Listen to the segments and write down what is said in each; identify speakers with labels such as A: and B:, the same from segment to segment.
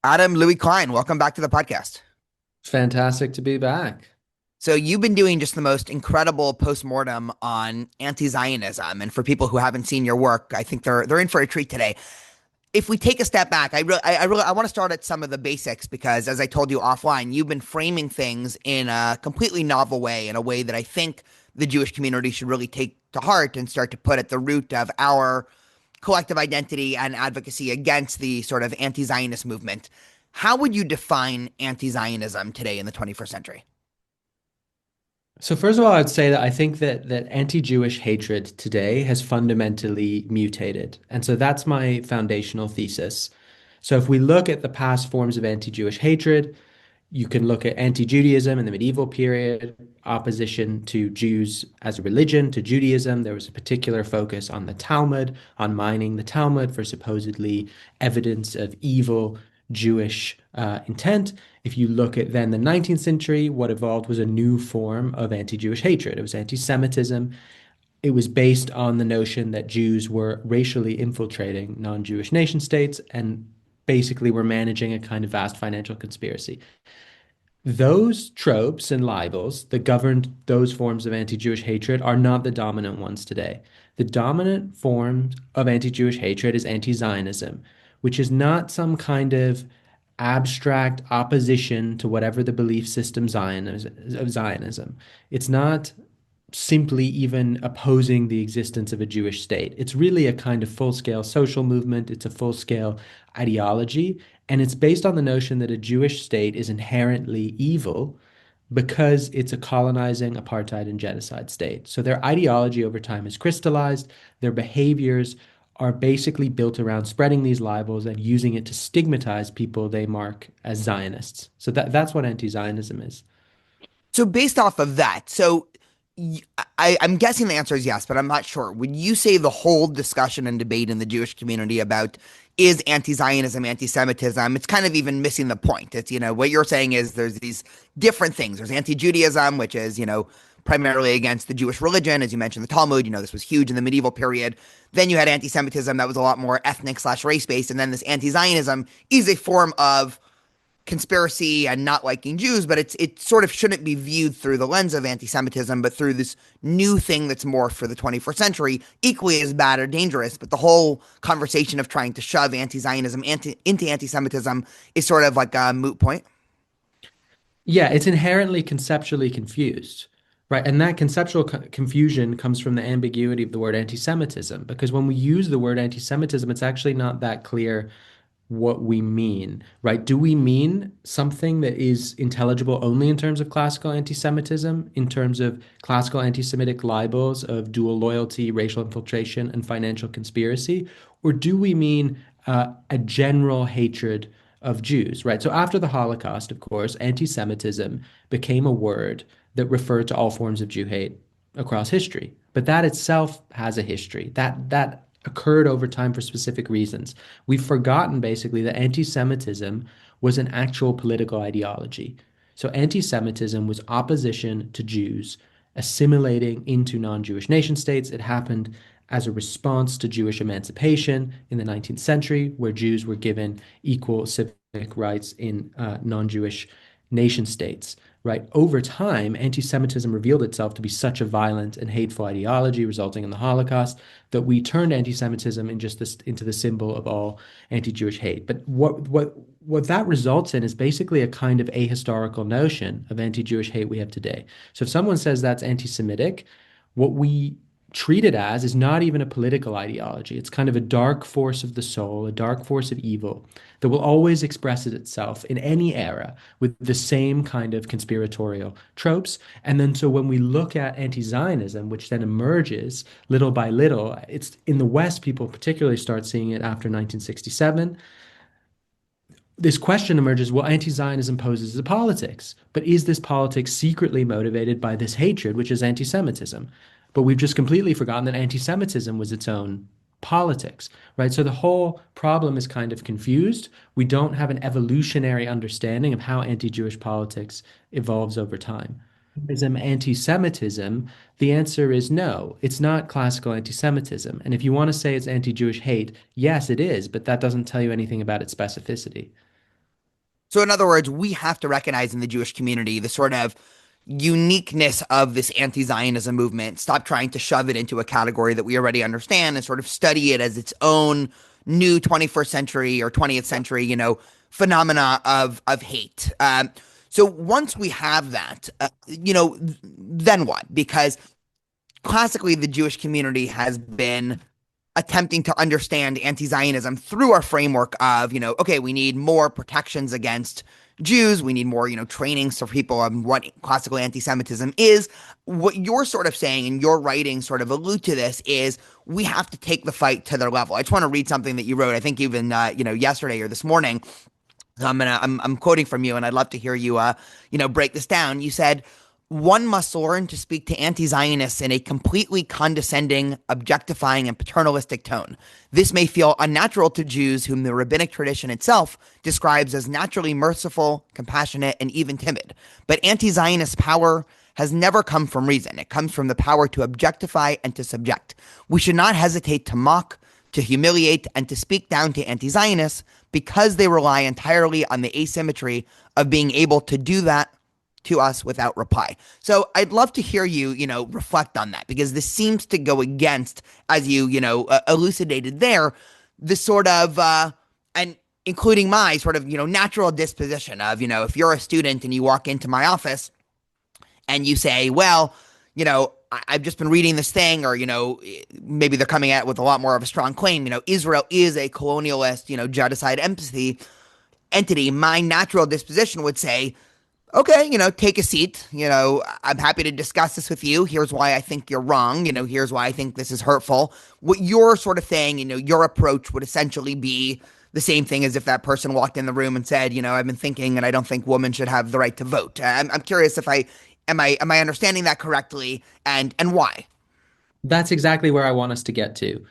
A: Adam, Louis Klein, welcome back to the podcast.
B: Fantastic to be back.
A: So you've been doing just the most incredible postmortem on anti-Zionism, and for people who haven't seen your work, I think they're in for a treat today. If we take a step back, I want to start at some of the basics because, as I told you offline, you've been framing things in a completely novel way, in a way that I think the Jewish community should really take to heart and start to put at the root of our collective identity and advocacy against the sort of anti-Zionist movement. How would you define anti-Zionism today in the 21st century?
B: So first of all, I'd say that I think that anti-Jewish hatred today has fundamentally mutated. And so that's my foundational thesis. So if we look at the past forms of anti-Jewish hatred, you can look at anti-Judaism in the medieval period, opposition to Jews as a religion, to Judaism. There was a particular focus on the Talmud, on mining the Talmud for supposedly evidence of evil Jewish intent. If you look at then the 19th century, what evolved was a new form of anti-Jewish hatred. It was anti-Semitism. It was based on the notion that Jews were racially infiltrating non-Jewish nation states and basically were managing a kind of vast financial conspiracy. Those tropes and libels that governed those forms of anti-Jewish hatred are not the dominant ones today. The dominant form of anti-Jewish hatred is anti-Zionism, which is not some kind of abstract opposition to whatever the belief system of Zionism. It's not simply even opposing the existence of a Jewish state. It's really a kind of full-scale social movement. It's a full-scale ideology, and it's based on the notion that a Jewish state is inherently evil because it's a colonizing apartheid and genocide state. So their ideology over time is crystallized. Their behaviors are basically built around spreading these libels and using it to stigmatize people they mark as Zionists. So that's what anti-Zionism is.
A: So based off of that, I'm guessing the answer is yes, but I'm not sure. Would you say the whole discussion and debate in the Jewish community about is anti-Zionism, anti-Semitism, it's kind of even missing the point. It's, what you're saying is there's these different things. There's anti-Judaism, which is, primarily against the Jewish religion. As you mentioned, the Talmud, this was huge in the medieval period. Then you had anti-Semitism that was a lot more ethnic slash race based. And then this anti-Zionism is a form of conspiracy and not liking Jews, but it sort of shouldn't be viewed through the lens of anti-Semitism, but through this new thing that's more for the 21st century, equally as bad or dangerous. But the whole conversation of trying to shove anti-Zionism into anti-Semitism is sort of like a moot point.
B: Yeah, it's inherently conceptually confused, right? And that conceptual confusion comes from the ambiguity of the word anti-Semitism, because when we use the word anti-Semitism, it's actually not that clear what we mean, right? Do we mean something that is intelligible only in terms of classical anti-Semitism, in terms of classical anti-Semitic libels of dual loyalty, racial infiltration, and financial conspiracy? Or do we mean a general hatred of Jews, right? So after the Holocaust, of course, anti-Semitism became a word that referred to all forms of Jew hate across history. But that itself has a history. That occurred over time for specific reasons. We've forgotten basically that anti-Semitism was an actual political ideology. So anti-Semitism was opposition to Jews assimilating into non-Jewish nation states. It happened as a response to Jewish emancipation in the 19th century, where Jews were given equal civic rights in non-Jewish nation states. Right. Over time, anti-Semitism revealed itself to be such a violent and hateful ideology, resulting in the Holocaust, that we turned anti-Semitism into the symbol of all anti-Jewish hate. But what that results in is basically a kind of ahistorical notion of anti-Jewish hate we have today. So if someone says that's anti-Semitic, what we treat it as is not even a political ideology. It's kind of a dark force of the soul, a dark force of evil that will always express itself in any era with the same kind of conspiratorial tropes. And then so when we look at anti-Zionism, which then emerges little by little, it's in the West, people particularly start seeing it after 1967. This question emerges, well, anti-Zionism poses a politics, but is this politics secretly motivated by this hatred, which is anti-Semitism? But we've just completely forgotten that anti-Semitism was its own politics, right? So the whole problem is kind of confused. We don't have an evolutionary understanding of how anti-Jewish politics evolves over time. Is anti-Semitism? The answer is no. It's not classical anti-Semitism. And if you want to say it's anti-Jewish hate, yes, it is, but that doesn't tell you anything about its specificity.
A: So, in other words, we have to recognize in the Jewish community the sort of uniqueness of this anti-Zionism movement, stop trying to shove it into a category that we already understand and sort of study it as its own new 21st century or 20th century, phenomena of hate. So once we have that, then what? Because classically, the Jewish community has been attempting to understand anti-Zionism through our framework of, okay, we need more protections against Jews. We need more, trainings for people on what classical anti-Semitism is. What you're sort of saying and your writing sort of allude to this is we have to take the fight to their level. I just want to read something that you wrote, I think even, yesterday or this morning. I'm quoting from you, and I'd love to hear you, break this down. You said, "One must learn to speak to anti-Zionists in a completely condescending, objectifying, and paternalistic tone. This may feel unnatural to Jews, whom the rabbinic tradition itself describes as naturally merciful, compassionate, and even timid. But anti-Zionist power has never come from reason. It comes from the power to objectify and to subject. We should not hesitate to mock, to humiliate, and to speak down to anti-Zionists because they rely entirely on the asymmetry of being able to do that to us without reply." So I'd love to hear you, reflect on that, because this seems to go against, as you, elucidated there, the sort of, and including my sort of, natural disposition of, if you're a student and you walk into my office and you say, well, I've just been reading this thing, or, maybe they're coming at it with a lot more of a strong claim, Israel is a colonialist, genocide empathy entity. My natural disposition would say, okay, take a seat. I'm happy to discuss this with you. Here's why I think you're wrong. Here's why I think this is hurtful. What you're sort of saying, your approach would essentially be the same thing as if that person walked in the room and said, I've been thinking and I don't think women should have the right to vote. I'm curious if am I understanding that correctly, and why?
B: That's exactly where I want us to get to.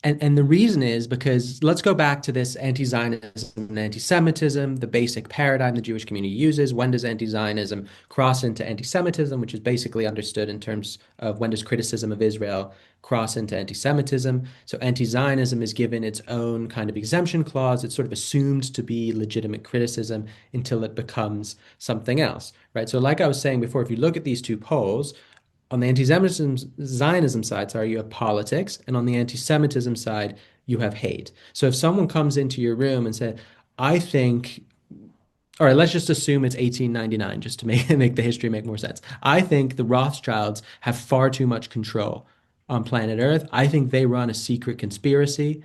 B: And the reason is because let's go back to this anti-Zionism and anti-Semitism, the basic paradigm the Jewish community uses. When does anti-Zionism cross into anti-Semitism, which is basically understood in terms of when does criticism of Israel cross into anti-Semitism? So anti-Zionism is given its own kind of exemption clause. It's sort of assumed to be legitimate criticism until it becomes something else, right? So like I was saying before, if you look at these two poles, on the anti-Semitism Zionism side, sorry, you have politics, and on the anti-Semitism side, you have hate. So if someone comes into your room and said, I think, all right, let's just assume it's 1899, just to make the history make more sense. I think the Rothschilds have far too much control on planet Earth. I think they run a secret conspiracy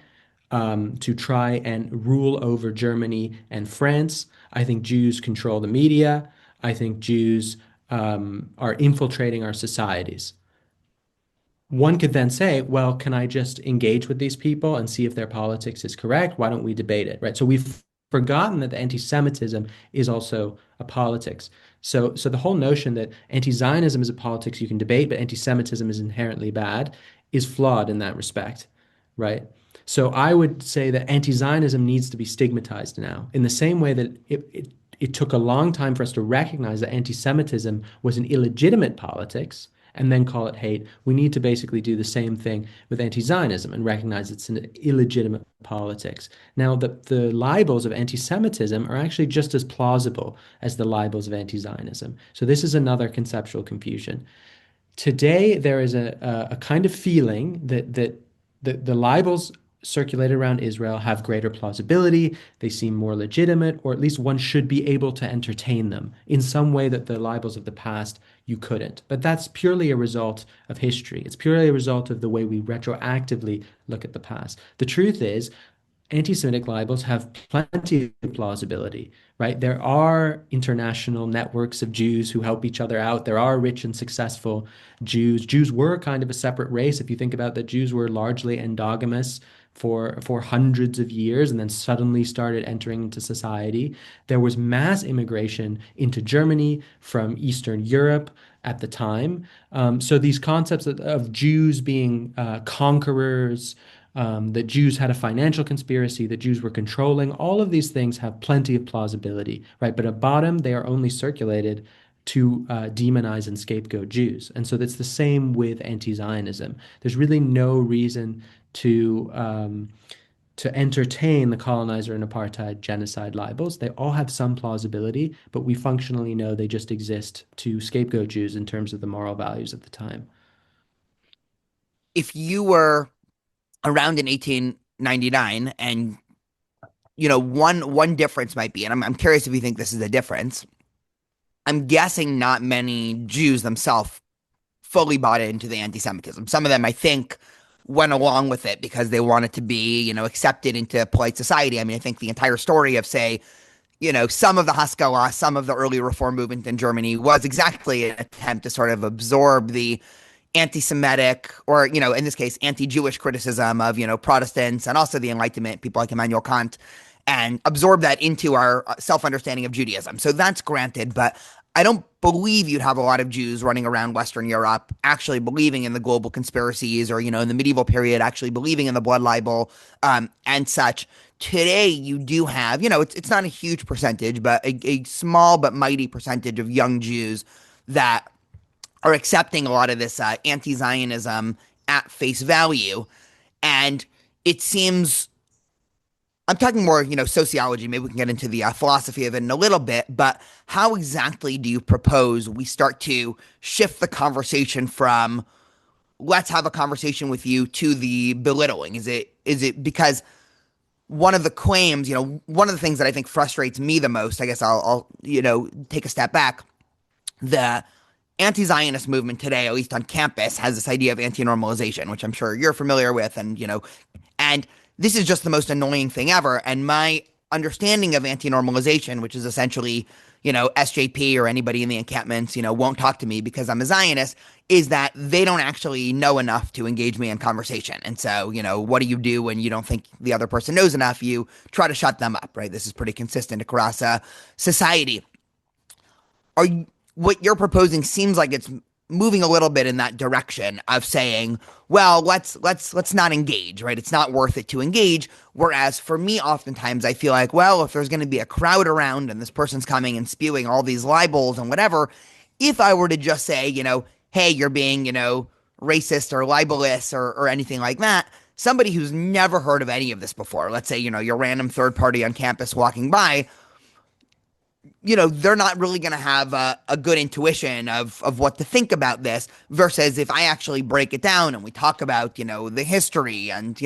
B: to try and rule over Germany and France. I think Jews control the media. I think Jews are infiltrating our societies. One could then say, well, can I just engage with these people and see if their politics is correct? Why don't we debate it, right? So we've forgotten that the anti-Semitism is also a politics. So the whole notion that anti-Zionism is a politics you can debate, but anti-Semitism is inherently bad is flawed in that respect, right? So I would say that anti-Zionism needs to be stigmatized now, in the same way that it took a long time for us to recognize that anti-Semitism was an illegitimate politics and then call it hate. We need to basically do the same thing with anti-Zionism and recognize it's an illegitimate politics. Now, the libels of anti-Semitism are actually just as plausible as the libels of anti-Zionism. So this is another conceptual confusion. Today, there is a kind of feeling that the libels circulated around Israel have greater plausibility, they seem more legitimate, or at least one should be able to entertain them in some way that the libels of the past you couldn't. But that's purely a result of history. It's purely a result of the way we retroactively look at the past. The truth is, anti-Semitic libels have plenty of plausibility, right? There are international networks of Jews who help each other out. There are rich and successful Jews. Jews were kind of a separate race. If you think about that, Jews were largely endogamous for hundreds of years and then suddenly started entering into society. There was mass immigration into Germany from Eastern Europe at the time. So these concepts of Jews being conquerors, that Jews had a financial conspiracy, that Jews were controlling, all of these things have plenty of plausibility, right? But at bottom, they are only circulated to demonize and scapegoat Jews. And so that's the same with anti-Zionism. There's really no reason to to entertain the colonizer and apartheid genocide libels. They all have some plausibility, but we functionally know they just exist to scapegoat Jews in terms of the moral values at the time.
A: If you were around in 1899 and one difference might be, and I'm curious if you think this is a difference. I'm guessing not many Jews themselves fully bought into the anti-Semitism. Some of them, I think, went along with it because they wanted to be, accepted into polite society. I mean, I think the entire story of, say, some of the Haskalah, some of the early reform movement in Germany was exactly an attempt to sort of absorb the anti-Semitic or, in this case, anti-Jewish criticism of, Protestants and also the Enlightenment, people like Immanuel Kant, and absorb that into our self-understanding of Judaism. So that's granted, but I don't believe you'd have a lot of Jews running around Western Europe actually believing in the global conspiracies or, in the medieval period, actually believing in the blood libel and such. Today, you do have, it's not a huge percentage, but a small but mighty percentage of young Jews that are accepting a lot of this anti-Zionism at face value. And it seems I'm talking more, sociology. Maybe we can get into the philosophy of it in a little bit. But how exactly do you propose we start to shift the conversation from "let's have a conversation with you" to the belittling? Is it because one of the claims, one of the things that I think frustrates me the most? I guess I'll take a step back. The anti-Zionist movement today, at least on campus, has this idea of anti-normalization, which I'm sure you're familiar with, and this is just the most annoying thing ever. And my understanding of anti-normalization, which is essentially, SJP or anybody in the encampments, won't talk to me because I'm a Zionist, is that they don't actually know enough to engage me in conversation. And so, what do you do when you don't think the other person knows enough? You try to shut them up, right? This is pretty consistent across society. Are you, what you're proposing seems like it's moving a little bit in that direction of saying, well, let's not engage, right? It's not worth it to engage. Whereas for me, oftentimes I feel like, well, if there's going to be a crowd around and this person's coming and spewing all these libels and whatever, if I were to just say, hey, you're being, racist or libelous or anything like that, somebody who's never heard of any of this before, let's say, your random third party on campus walking by, they're not really going to have a good intuition of what to think about this versus if I actually break it down and we talk about, the history and,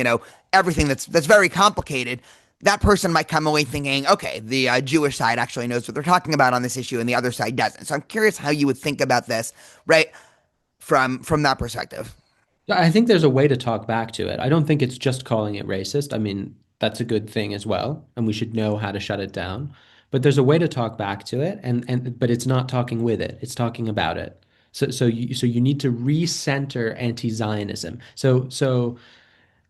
A: everything that's very complicated, that person might come away thinking, okay, the Jewish side actually knows what they're talking about on this issue and the other side doesn't. So I'm curious how you would think about this, right? From that perspective.
B: I think there's a way to talk back to it. I don't think it's just calling it racist. I mean, that's a good thing as well, and we should know how to shut it down. But there's a way to talk back to it, and but it's not talking with it. It's talking about it. So you need to recenter anti-Zionism. So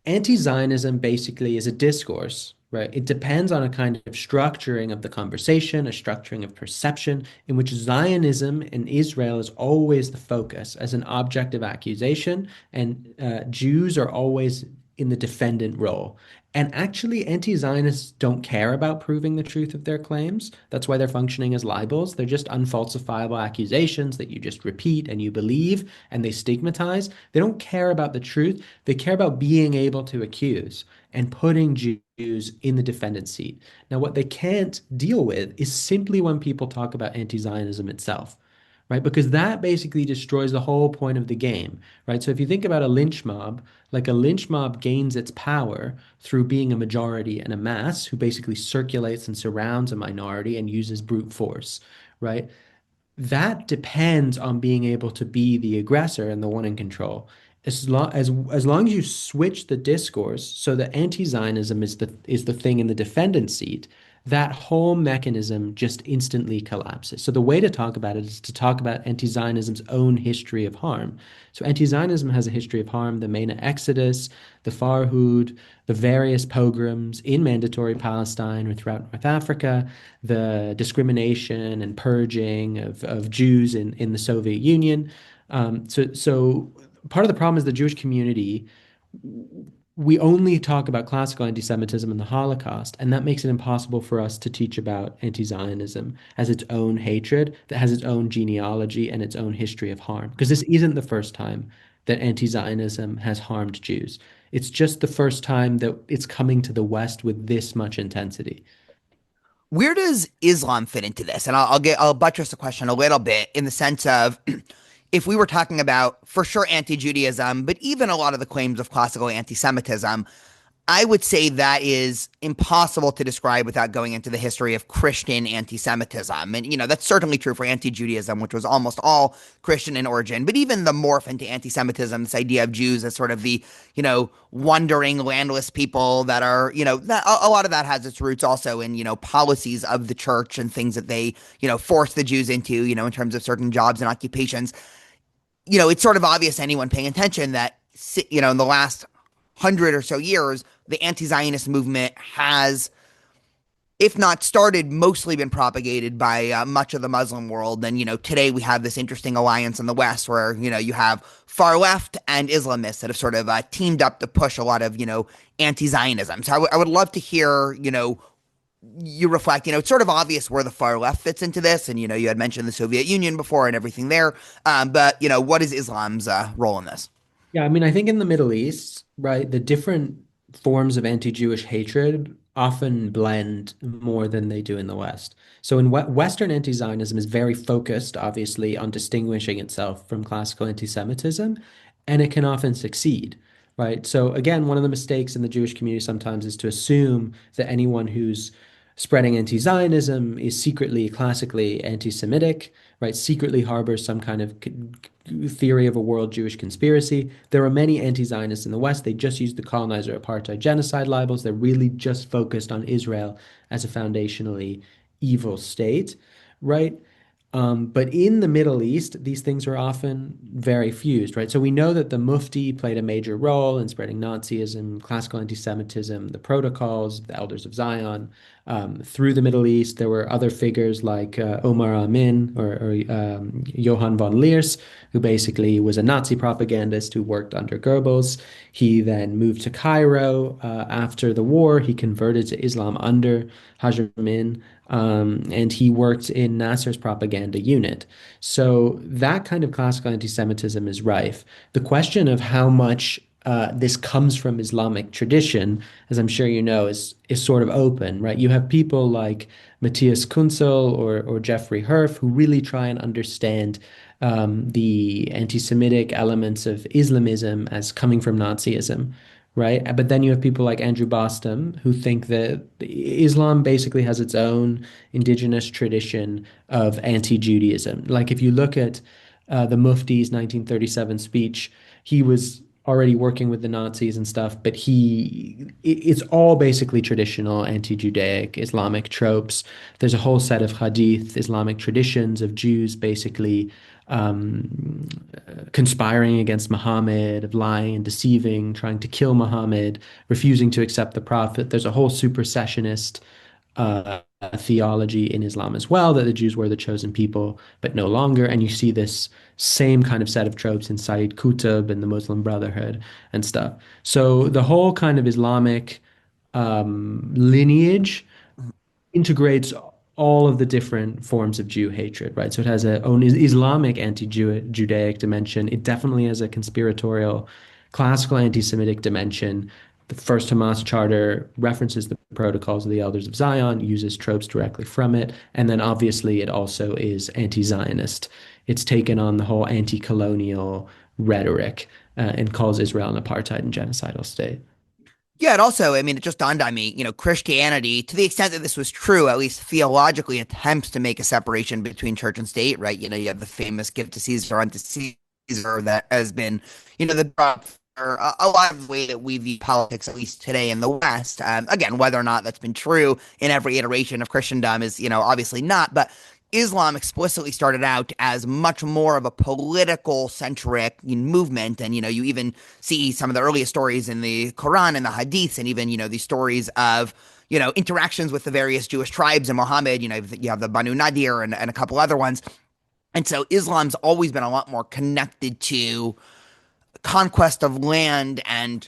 B: anti-Zionism basically is a discourse, right? It depends on a kind of structuring of the conversation, a structuring of perception, in which Zionism and Israel is always the focus as an object of accusation, and Jews are always in the defendant role. And actually, anti-Zionists don't care about proving the truth of their claims. That's why they're functioning as libels. They're just unfalsifiable accusations that you just repeat and you believe and they stigmatize. They don't care about the truth. They care about being able to accuse and putting Jews in the defendant's seat. Now, what they can't deal with is simply when people talk about anti-Zionism itself, right? Because that basically destroys the whole point of the game, right? So if you think about a lynch mob, like a lynch mob gains its power through being a majority and a mass who basically circulates and surrounds a minority and uses brute force, right? That depends on being able to be the aggressor and the one in control. As long as you switch the discourse so that anti-Zionism is the thing in the defendant seat, that whole mechanism just instantly collapses. So the way to talk about it is to talk about anti-Zionism's own history of harm. So anti-Zionism has a history of harm, the Maine Exodus, the Farhud, the various pogroms in mandatory Palestine or throughout North Africa, the discrimination and purging of Jews in the Soviet Union. So part of the problem is the Jewish community, we only talk about classical anti-Semitism and the Holocaust, and that makes it impossible for us to teach about anti-Zionism as its own hatred that has its own genealogy and its own history of harm. Because this isn't the first time that anti-Zionism has harmed Jews. It's just the first time that it's coming to the West with this much intensity.
A: Where does Islam fit into this? And I'll buttress the question a little bit in the sense of if we were talking about for sure anti-Judaism, but even a lot of the claims of classical anti-Semitism, I would say that is impossible to describe without going into the history of Christian anti-Semitism. And, that's certainly true for anti-Judaism, which was almost all Christian in origin. But even the morph into anti-Semitism, this idea of Jews as sort of the, wandering, landless people that are, that a lot of that has its roots also in, policies of the church and things that they, force the Jews into, in terms of certain jobs and occupations. It's sort of obvious to anyone paying attention that, in the last 100 or so years, the anti-Zionist movement has, if not started, mostly been propagated by much of the Muslim world. And, today we have this interesting alliance in the West where, you have far left and Islamists that have sort of teamed up to push a lot of, anti-Zionism. So I would love to hear, you reflect, it's sort of obvious where the far left fits into this. And, you had mentioned the Soviet Union before and everything there. But, what is Islam's role in this?
B: Yeah, I mean, I think in the Middle East, right, the different forms of anti-Jewish hatred often blend more than they do in the West. So in Western anti-Zionism is very focused, obviously, on distinguishing itself from classical anti-Semitism, and it can often succeed, right? So again, one of the mistakes in the Jewish community sometimes is to assume that anyone who's spreading anti-Zionism is secretly, classically anti-Semitic, right? Secretly harbors some kind of theory of a world Jewish conspiracy. There are many anti-Zionists in the West. They just use the colonizer apartheid genocide libels. They're really just focused on Israel as a foundationally evil state, right? But in the Middle East, these things are often very fused, right? So we know that the Mufti played a major role in spreading Nazism, classical anti-Semitism, the protocols, the Elders of Zion. Through the Middle East, there were other figures like Omar Amin or Johann von Leers, who basically was a Nazi propagandist who worked under Goebbels. He then moved to Cairo after the war. He converted to Islam under Hajj Amin. And he worked in Nasser's propaganda unit. So that kind of classical anti-Semitism is rife. The question of how much this comes from Islamic tradition, as I'm sure you know, is sort of open, right? You have people like Matthias Kunzel or Jeffrey Herf who really try and understand the anti-Semitic elements of Islamism as coming from Nazism, right? But then you have people like Andrew Bostom who think that Islam basically has its own indigenous tradition of anti-Judaism. Like if you look at the Mufti's 1937 speech, he was already working with the Nazis and stuff, but it's all basically traditional anti-Judaic Islamic tropes. There's a whole set of hadith, Islamic traditions of Jews basically conspiring against Muhammad, of lying and deceiving, trying to kill Muhammad, refusing to accept the Prophet. There's a whole supersessionist theology in Islam as well, that the Jews were the chosen people, but no longer. And you see this same kind of set of tropes in Sayyid Qutb and the Muslim Brotherhood and stuff. So the whole kind of Islamic lineage integrates all of the different forms of Jew hatred, right? So it has a own Islamic anti-Judaic dimension. It definitely has a conspiratorial, classical anti-Semitic dimension. The first Hamas charter references the protocols of the Elders of Zion, uses tropes directly from it, and then obviously it also is anti-Zionist. It's taken on the whole anti-colonial rhetoric and calls Israel an apartheid and genocidal state.
A: Yeah, and also, I mean, it just dawned on me, Christianity, to the extent that this was true, at least theologically, attempts to make a separation between church and state, right? You have the famous give to Caesar, unto Caesar, that has been, the drop for a lot of the way that we view politics, at least today in the West. Again, whether or not that's been true in every iteration of Christendom is, obviously not, but Islam explicitly started out as much more of a political centric movement. And, you even see some of the earliest stories in the Quran and the Hadiths, and even, these stories of, interactions with the various Jewish tribes and Muhammad. You have the Banu Nadir and a couple other ones. And so Islam's always been a lot more connected to conquest of land and,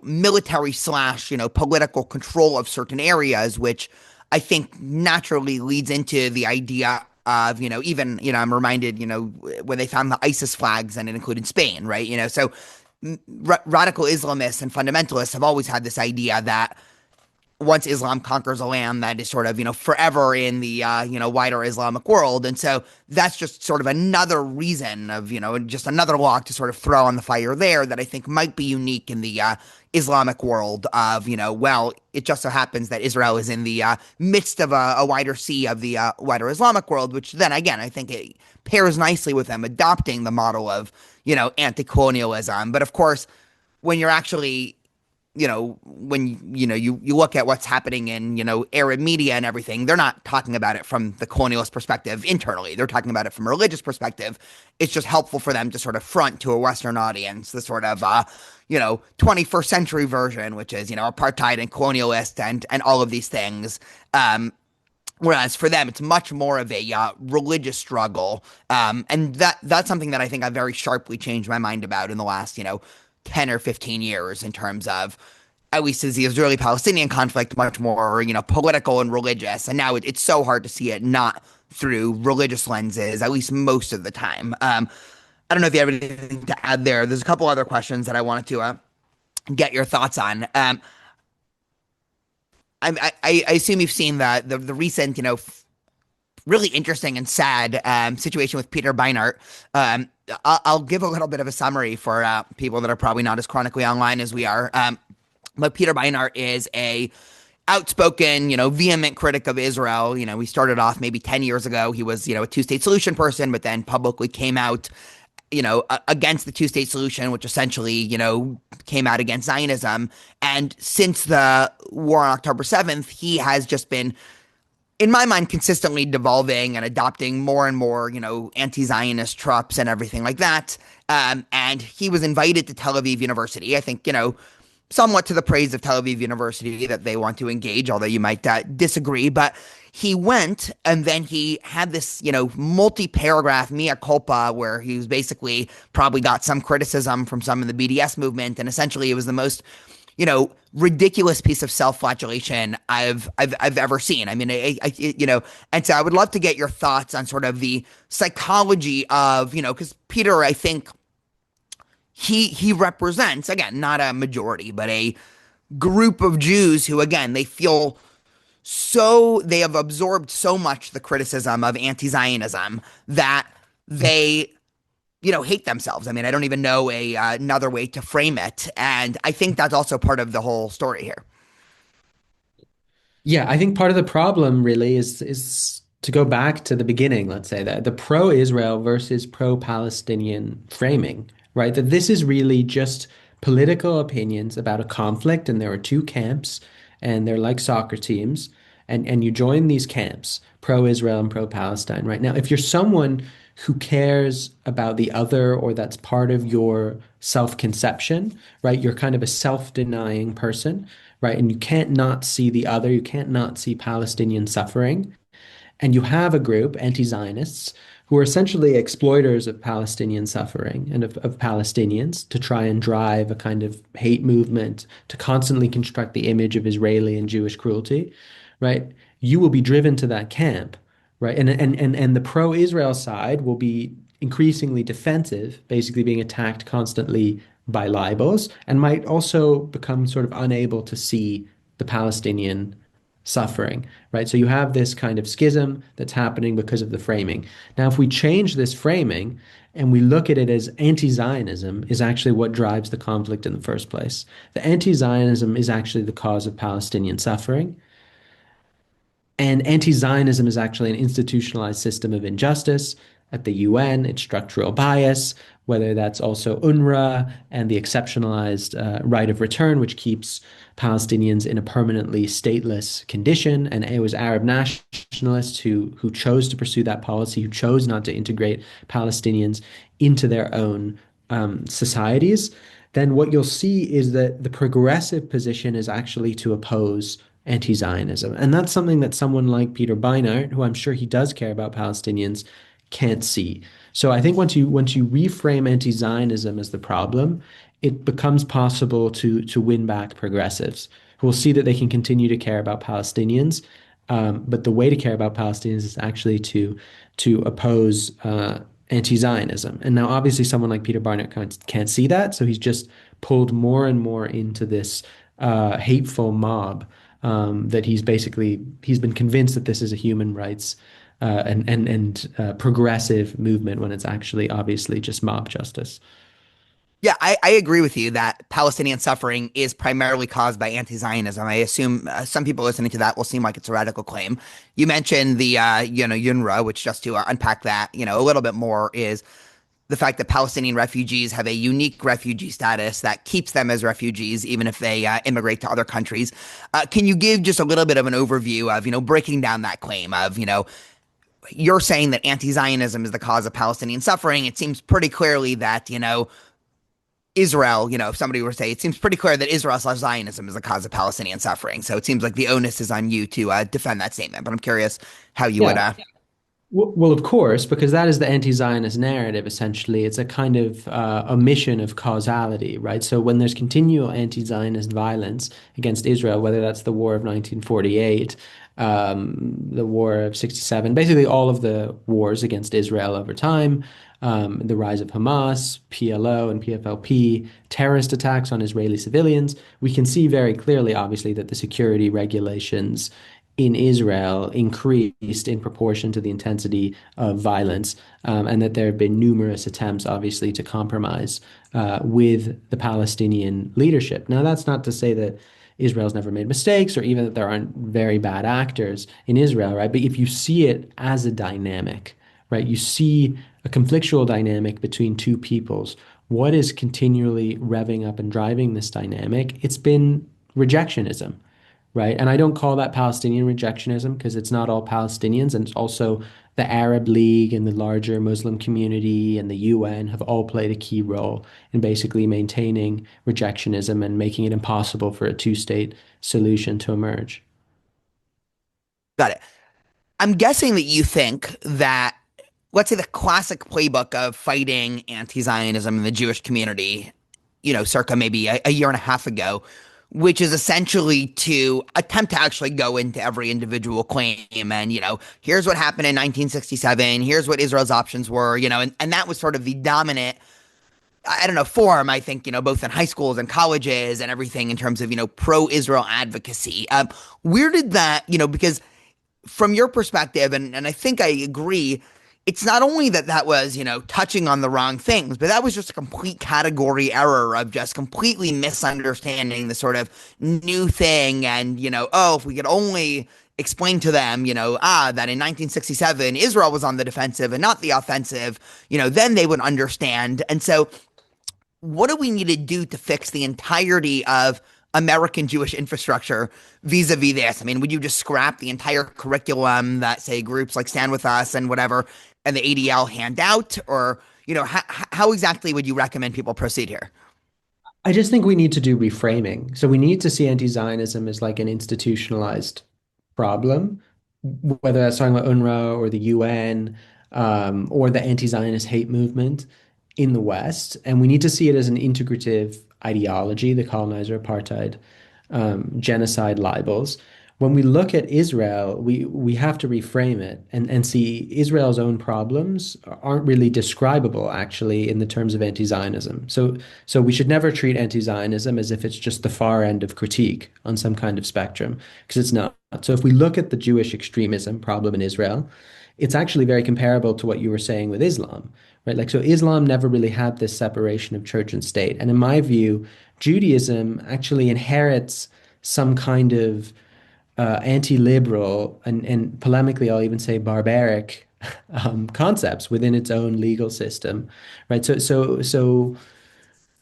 A: military slash, political control of certain areas, which I think naturally leads into the idea of, even, I'm reminded, when they found the ISIS flags and it included Spain, right? So radical Islamists and fundamentalists have always had this idea that once Islam conquers a land, that is sort of, forever in the, wider Islamic world. And so that's just sort of another reason of, just another log to sort of throw on the fire there that I think might be unique in the Islamic world of, well, it just so happens that Israel is in the midst of a wider sea of the wider Islamic world, which then again, I think it pairs nicely with them adopting the model of, anti-colonialism. But of course, when you're actually when you look at what's happening in Arab media and everything, they're not talking about it from the colonialist perspective internally. They're talking about it from a religious perspective. It's just helpful for them to sort of front to a Western audience the sort of 21st century version, which is apartheid and colonialist and all of these things. Whereas for them, it's much more of a religious struggle, and that's something that I think I've very sharply changed my mind about in the last 10 or 15 years in terms of at least is the Israeli-Palestinian conflict much more, political and religious. And now it's so hard to see it not through religious lenses, at least most of the time. I don't know if you have anything to add there. There's a couple other questions that I wanted to get your thoughts on. I assume you've seen the recent, really interesting and sad situation with Peter Beinart. I'll give a little bit of a summary for people that are probably not as chronically online as we are. But Peter Beinart is a outspoken, vehement critic of Israel. He started off maybe 10 years ago. He was, a two-state solution person, but then publicly came out, against the two-state solution, which essentially, came out against Zionism. And since the war on October 7th, he has just been, in my mind, consistently devolving and adopting more and more, anti-Zionist tropes and everything like that. And he was invited to Tel Aviv University. I think, somewhat to the praise of Tel Aviv University that they want to engage, although you might disagree. But he went and then he had this, multi-paragraph mea culpa where he was basically probably got some criticism from some of the BDS movement. And essentially it was the most ridiculous piece of self-flagellation I've ever seen. I mean, and so I would love to get your thoughts on sort of the psychology of, because Peter, I think he represents, again, not a majority, but a group of Jews who, again, they have absorbed so much the criticism of anti-Zionism that they hate themselves. I mean, I don't even know another way to frame it. And I think that's also part of the whole story here.
B: Yeah, I think part of the problem really is to go back to the beginning, let's say that the pro-Israel versus pro-Palestinian framing, right? That this is really just political opinions about a conflict, and there are two camps, and they're like soccer teams, and you join these camps, pro-Israel and pro-Palestine, right? Now, if you're someone who cares about the other or that's part of your self-conception, right? You're kind of a self-denying person, right? And you can't not see the other, you can't not see Palestinian suffering. And you have a group, anti-Zionists, who are essentially exploiters of Palestinian suffering and of Palestinians to try and drive a kind of hate movement, to constantly construct the image of Israeli and Jewish cruelty, right? You will be driven to that camp, right? And the pro-Israel side will be increasingly defensive, basically being attacked constantly by libels, and might also become sort of unable to see the Palestinian suffering, right? So you have this kind of schism that's happening because of the framing. Now, if we change this framing and we look at it as anti-Zionism is actually what drives the conflict in the first place. The anti-Zionism is actually the cause of Palestinian suffering. And anti-Zionism is actually an institutionalized system of injustice at the UN. It's structural bias, whether that's also UNRWA and the exceptionalized right of return, which keeps Palestinians in a permanently stateless condition. And it was Arab nationalists who chose to pursue that policy, who chose not to integrate Palestinians into their own societies. Then what you'll see is that the progressive position is actually to oppose anti-Zionism. And that's something that someone like Peter Beinart, who I'm sure he does care about Palestinians, can't see. So I think once you reframe anti-Zionism as the problem, it becomes possible to win back progressives who will see that they can continue to care about Palestinians. But the way to care about Palestinians is actually to oppose anti-Zionism. And now, obviously, someone like Peter Barnett can't see that, so he's just pulled more and more into this hateful mob that he's been convinced that this is a human rights and progressive movement when it's actually obviously just mob justice.
A: Yeah, I agree with you that Palestinian suffering is primarily caused by anti-Zionism. I assume some people listening to that will seem like it's a radical claim. You mentioned the UNRWA, which just to unpack that a little bit more is the fact that Palestinian refugees have a unique refugee status that keeps them as refugees even if they immigrate to other countries. Can you give just a little bit of an overview of breaking down that claim of you're saying that anti-Zionism is the cause of Palestinian suffering? It seems pretty clearly that Israel, if somebody were to say, it seems pretty clear that Israel/Zionism is the cause of Palestinian suffering. So it seems like the onus is on you to defend that statement. But I'm curious how you would.
B: Yeah. Well, of course, because that is the anti-Zionist narrative, essentially. It's a kind of omission of causality, right? So when there's continual anti-Zionist violence against Israel, whether that's the war of 1948, the war of 67, basically all of the wars against Israel over time, the rise of Hamas, PLO and PFLP, terrorist attacks on Israeli civilians, we can see very clearly, obviously, that the security regulations in Israel increased in proportion to the intensity of violence, and that there have been numerous attempts, obviously, to compromise with the Palestinian leadership. Now, that's not to say that Israel's never made mistakes or even that there aren't very bad actors in Israel, right? But if you see it as a dynamic, right, you see a conflictual dynamic between two peoples. What is continually revving up and driving this dynamic? It's been rejectionism, right? And I don't call that Palestinian rejectionism because it's not all Palestinians, and it's also the Arab League and the larger Muslim community and the UN have all played a key role in basically maintaining rejectionism and making it impossible for a two-state solution to emerge.
A: Got it. I'm guessing that you think that, let's say, the classic playbook of fighting anti-Zionism in the Jewish community, circa maybe a year and a half ago, which is essentially to attempt to actually go into every individual claim and, here's what happened in 1967, here's what Israel's options were, and that was sort of the dominant, I don't know, form, I think, both in high schools and colleges and everything in terms of, pro-Israel advocacy. Where did that, because from your perspective, and I think I agree, it's not only that that was, touching on the wrong things, but that was just a complete category error of just completely misunderstanding the sort of new thing. And, oh, if we could only explain to them, that in 1967, Israel was on the defensive and not the offensive, then they would understand. And so what do we need to do to fix the entirety of American Jewish infrastructure vis-a-vis this? I mean, would you just scrap the entire curriculum that, say, groups like Stand With Us and whatever and the ADL hand out? Or, how exactly would you recommend people proceed here?
B: I just think we need to do reframing. So we need to see anti-Zionism as like an institutionalized problem, whether that's talking about UNRWA or the UN, or the anti-Zionist hate movement in the West. And we need to see it as an integrative ideology, the colonizer apartheid, genocide libels. When we look at Israel, we have to reframe it and see Israel's own problems aren't really describable actually in the terms of anti-Zionism. So we should never treat anti-Zionism as if it's just the far end of critique on some kind of spectrum, because it's not. So if we look at the Jewish extremism problem in Israel, it's actually very comparable to what you were saying with Islam, right? Like, so Islam never really had this separation of church and state. And in my view, Judaism actually inherits some kind of anti-liberal and polemically, I'll even say barbaric concepts within its own legal system, right? So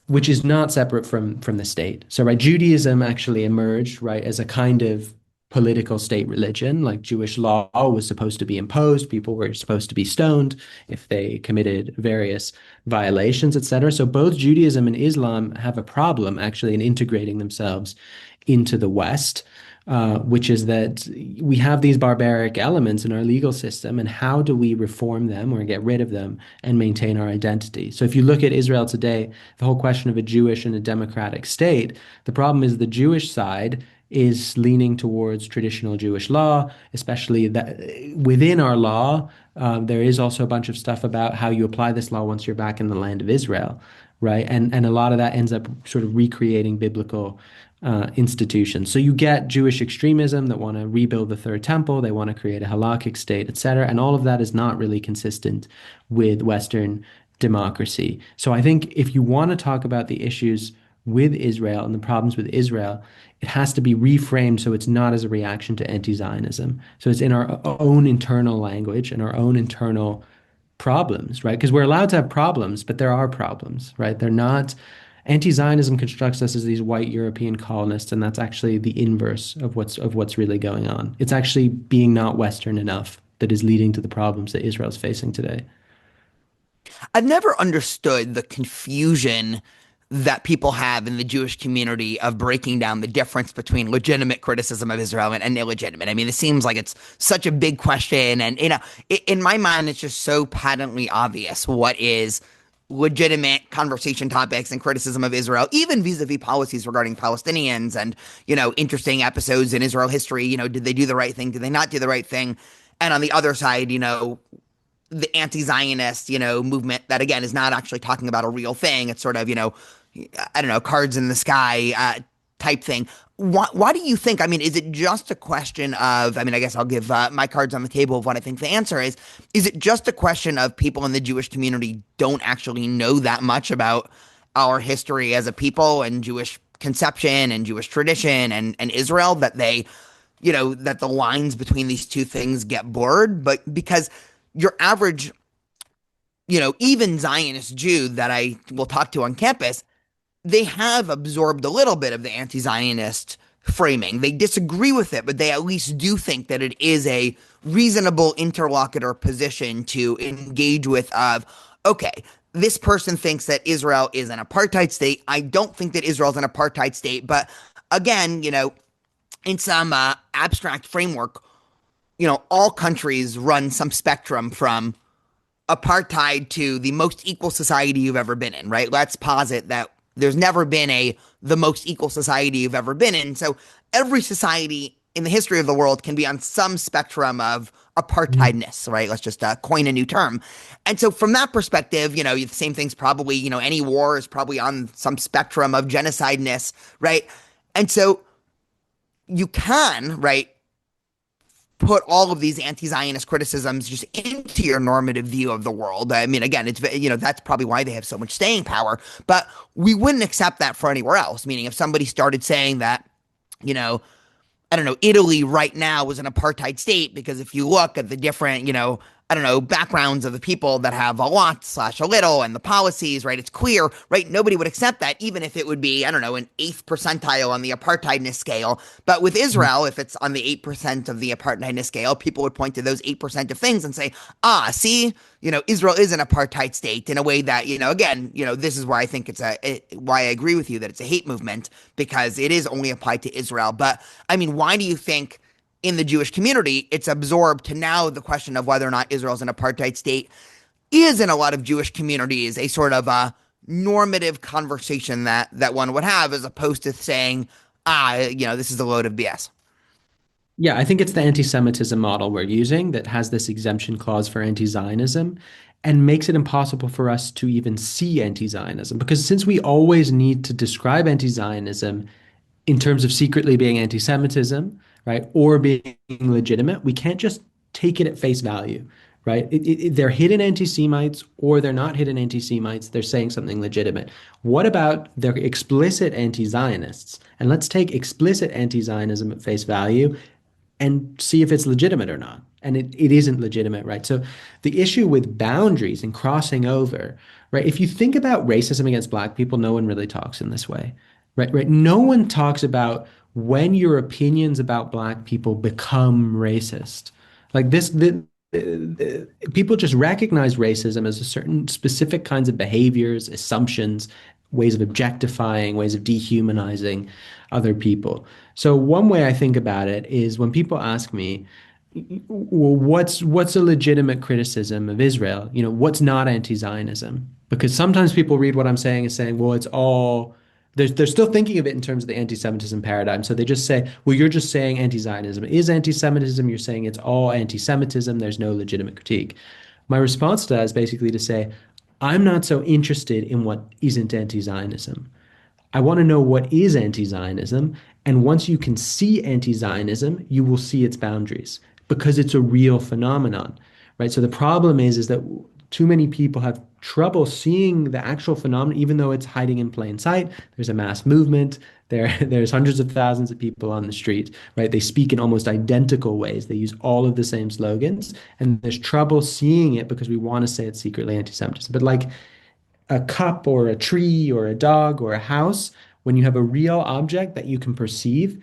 B: which is not separate from the state. So, right, Judaism actually emerged, right, as a kind of political state religion. Like Jewish law was supposed to be imposed. People were supposed to be stoned if they committed various violations, etc. So both Judaism and Islam have a problem actually in integrating themselves into the West. Which is that we have these barbaric elements in our legal system, and how do we reform them or get rid of them and maintain our identity? So if you look at Israel today, the whole question of a Jewish and a democratic state, the problem is the Jewish side is leaning towards traditional Jewish law, especially that within our law, there is also a bunch of stuff about how you apply this law once you're back in the land of Israel, right? And a lot of that ends up sort of recreating biblical institutions. So you get Jewish extremism that want to rebuild the third temple, they want to create a halakhic state, etc. And all of that is not really consistent with Western democracy. So I think if you want to talk about the issues with Israel and the problems with Israel, it has to be reframed so it's not as a reaction to anti-Zionism. So it's in our own internal language and our own internal problems, right? Because we're allowed to have problems, but there are problems, right? They're not. Anti-Zionism constructs us as these white European colonists, and that's actually the inverse of what's really going on. It's actually being not Western enough that is leading to the problems that Israel's facing today.
A: I've never understood the confusion that people have in the Jewish community of breaking down the difference between legitimate criticism of Israel and illegitimate. I mean, it seems like it's such a big question. And, in my mind, it's just so patently obvious what is legitimate conversation topics and criticism of Israel, even vis-a-vis policies regarding Palestinians and, interesting episodes in Israel history. Did they do the right thing? Did they not do the right thing? And on the other side, the anti-Zionist, movement that again is not actually talking about a real thing. It's sort of, I don't know, cards in the sky type thing. Why do you think? I mean, is it just a question of? I mean, I guess I'll give my cards on the table of what I think the answer is. Is it just a question of people in the Jewish community don't actually know that much about our history as a people and Jewish conception and Jewish tradition and Israel that they, that the lines between these two things get blurred? But because your average, even Zionist Jew that I will talk to on campus, they have absorbed a little bit of the anti-Zionist framing. They disagree with it, but they at least do think that it is a reasonable interlocutor position to engage with of, okay, this person thinks that Israel is an apartheid state. I don't think that Israel is an apartheid state, but again, in some abstract framework, all countries run some spectrum from apartheid to the most equal society you've ever been in, right? Let's posit that there's never been the most equal society you've ever been in. So every society in the history of the world can be on some spectrum of
B: Mm.
A: apartheidness, right? Let's just coin a new term. And so from that perspective, the same thing's probably, any war is probably on some spectrum of genocideness, right? And so you can, right, put all of these anti-Zionist criticisms just into your normative view of the world. I mean, again, it's that's probably why they have so much staying power. But we wouldn't accept that for anywhere else. Meaning, if somebody started saying that, you know, I don't know, Italy right now is an apartheid state because if you look at the different, I don't know, backgrounds of the people that have a lot slash a little and the policies, right? It's clear, right? Nobody would accept that, even if it would be, I don't know, an eighth percentile on the apartheidness scale. But with Israel, if it's on the 8% of the apartheidness scale, people would point to those 8% of things and say, see, Israel is an apartheid state in a way that, again, this is why I think why I agree with you that it's a hate movement because it is only applied to Israel. But I mean, why do you think in the Jewish community, it's absorbed to now the question of whether or not Israel's an apartheid state is in a lot of Jewish communities a sort of a normative conversation that one would have as opposed to saying, this is a load of BS.
B: Yeah, I think it's the anti-Semitism model we're using that has this exemption clause for anti-Zionism and makes it impossible for us to even see anti-Zionism. Because since we always need to describe anti-Zionism in terms of secretly being anti-Semitism, right, or being legitimate, we can't just take it at face value, right? They're hidden anti-Semites or they're not hidden anti-Semites. They're saying something legitimate. What about they're explicit anti-Zionists? And let's take explicit anti-Zionism at face value and see if it's legitimate or not. And it isn't legitimate, right? So the issue with boundaries and crossing over, right? If you think about racism against Black people, no one really talks in this way, right? Right? No one talks about when your opinions about Black people become racist. Like people just recognize racism as a certain specific kinds of behaviors, assumptions, ways of objectifying, ways of dehumanizing other people. So one way I think about it is when people ask me, well, what's a legitimate criticism of Israel? What's not anti-Zionism? Because sometimes people read what I'm saying as saying, well, it's all They're still thinking of it in terms of the anti-Semitism paradigm. So they just say, well, you're just saying anti-Zionism is anti-Semitism. You're saying it's all anti-Semitism. There's no legitimate critique. My response to that is basically to say, I'm not so interested in what isn't anti-Zionism. I want to know what is anti-Zionism. And once you can see anti-Zionism, you will see its boundaries because it's a real phenomenon, right? So the problem is that too many people have trouble seeing the actual phenomenon, even though it's hiding in plain sight. There's a mass movement. There's hundreds of thousands of people on the street, right? They speak in almost identical ways. They use all of the same slogans, and there's trouble seeing it because we want to say it's secretly anti-Semitism. But like a cup or a tree or a dog or a house, when you have a real object that you perceive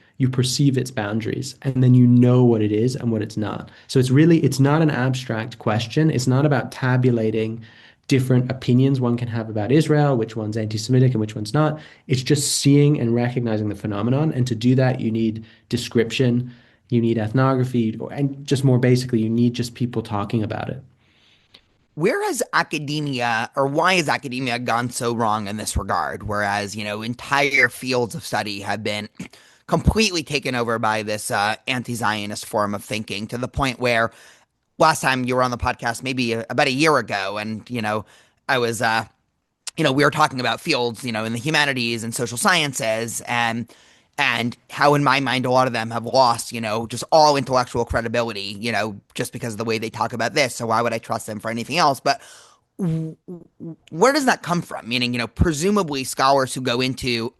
B: its boundaries, and then you know what it is and what it's not. So it's not an abstract question. It's not about tabulating different opinions one can have about Israel, which one's anti-Semitic and which one's not. It's just seeing and recognizing the phenomenon. And to do that, you need description, you need ethnography, and just more basically, you need just people talking about it.
A: Where has academia, or why has academia gone so wrong in this regard? Whereas, entire fields of study have been completely taken over by this anti-Zionist form of thinking, to the point where last time you were on the podcast, maybe about a year ago, and, I was we were talking about fields, in the humanities and social sciences, and how in my mind a lot of them have lost, just all intellectual credibility, just because of the way they talk about this. So why would I trust them for anything else? But where does that come from? Meaning, presumably scholars who go into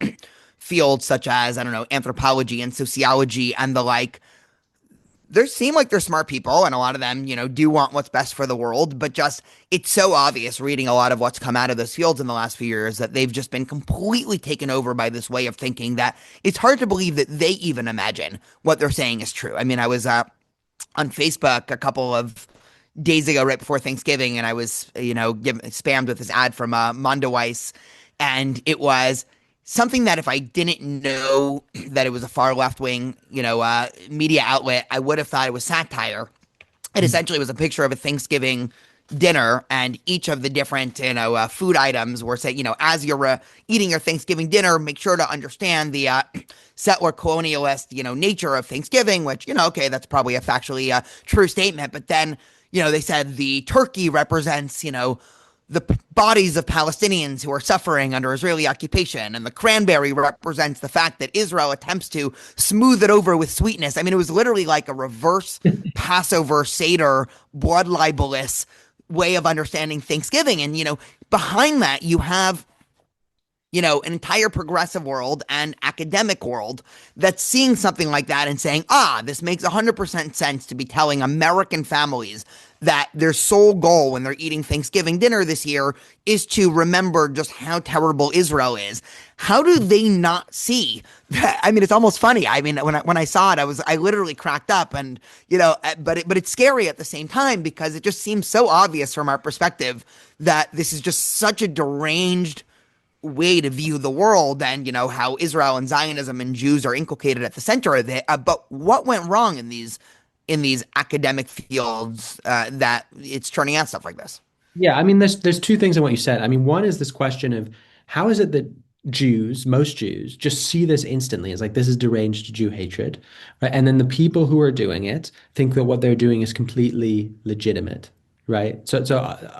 A: fields such as, I don't know, anthropology and sociology and the like, they seem like they're smart people, and a lot of them, do want what's best for the world. But just it's so obvious reading a lot of what's come out of those fields in the last few years that they've just been completely taken over by this way of thinking that it's hard to believe that they even imagine what they're saying is true. I mean, I was on Facebook a couple of days ago, right before Thanksgiving, and I was, spammed with this ad from Mondoweiss, and it was something that if I didn't know that it was a far left wing, media outlet, I would have thought it was satire. It essentially was a picture of a Thanksgiving dinner, and each of the different, food items were saying, as you're eating your Thanksgiving dinner, make sure to understand the settler-colonialist, nature of Thanksgiving, which, okay, that's probably a factually true statement. But then, they said the turkey represents, the bodies of Palestinians who are suffering under Israeli occupation, and the cranberry represents the fact that Israel attempts to smooth it over with sweetness. I mean, it was literally like a reverse Passover Seder, blood libelous way of understanding Thanksgiving. And, behind that, you have an entire progressive world and academic world that's seeing something like that and saying, this makes 100% sense to be telling American families that their sole goal when they're eating Thanksgiving dinner this year is to remember just how terrible Israel is. How do they not see that? I mean, it's almost funny. I mean, when I saw it, I literally cracked up, and but it's scary at the same time because it just seems so obvious from our perspective that this is just such a deranged way to view the world, and how Israel and Zionism and Jews are inculcated at the center of it. But what went wrong in these academic fields that it's turning out stuff like this?
B: Yeah, I mean, there's two things in what you said. I mean, one is this question of how is it that most Jews, just see this instantly as like this is deranged Jew hatred, right? And then the people who are doing it think that what they're doing is completely legitimate, right? So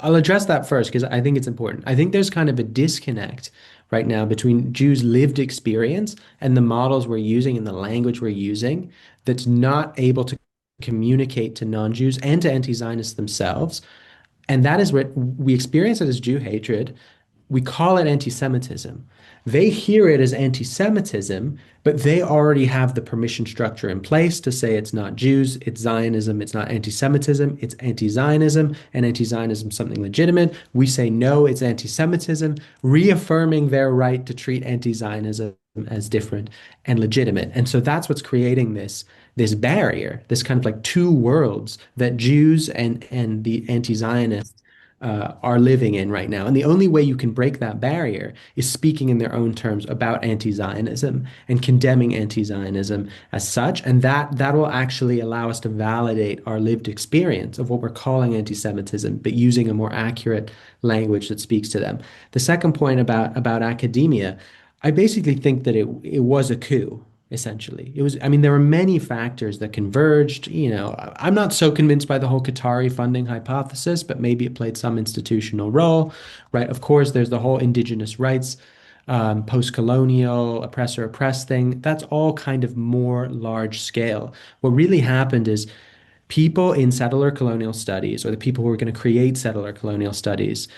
B: I'll address that first because I think it's important. I think there's kind of a disconnect right now between Jews' lived experience and the models we're using and the language we're using that's not able to communicate to non-Jews and to anti-Zionists themselves, and that is what we experience it as Jew hatred. We call it anti-Semitism. They hear it as anti-Semitism, but they already have the permission structure in place to say it's not Jews, it's Zionism, it's not anti-Semitism, it's anti-Zionism, and anti-Zionism something legitimate. We say no, it's anti-Semitism, reaffirming their right to treat anti-Zionism as different and legitimate. And so that's what's creating this barrier, this kind of like two worlds that Jews and the anti-Zionists are living in right now. And the only way you can break that barrier is speaking in their own terms about anti-Zionism and condemning anti-Zionism as such. And that will actually allow us to validate our lived experience of what we're calling anti-Semitism, but using a more accurate language that speaks to them. The second point about academia, I basically think that it was a coup, essentially. It was, I mean, there were many factors that converged. I'm not so convinced by the whole Qatari funding hypothesis, but maybe it played some institutional role, right? Of course, there's the whole indigenous rights, post-colonial, oppressor oppressed thing. That's all kind of more large scale. What really happened is people in settler colonial studies, or the people who were going to create settler colonial studies,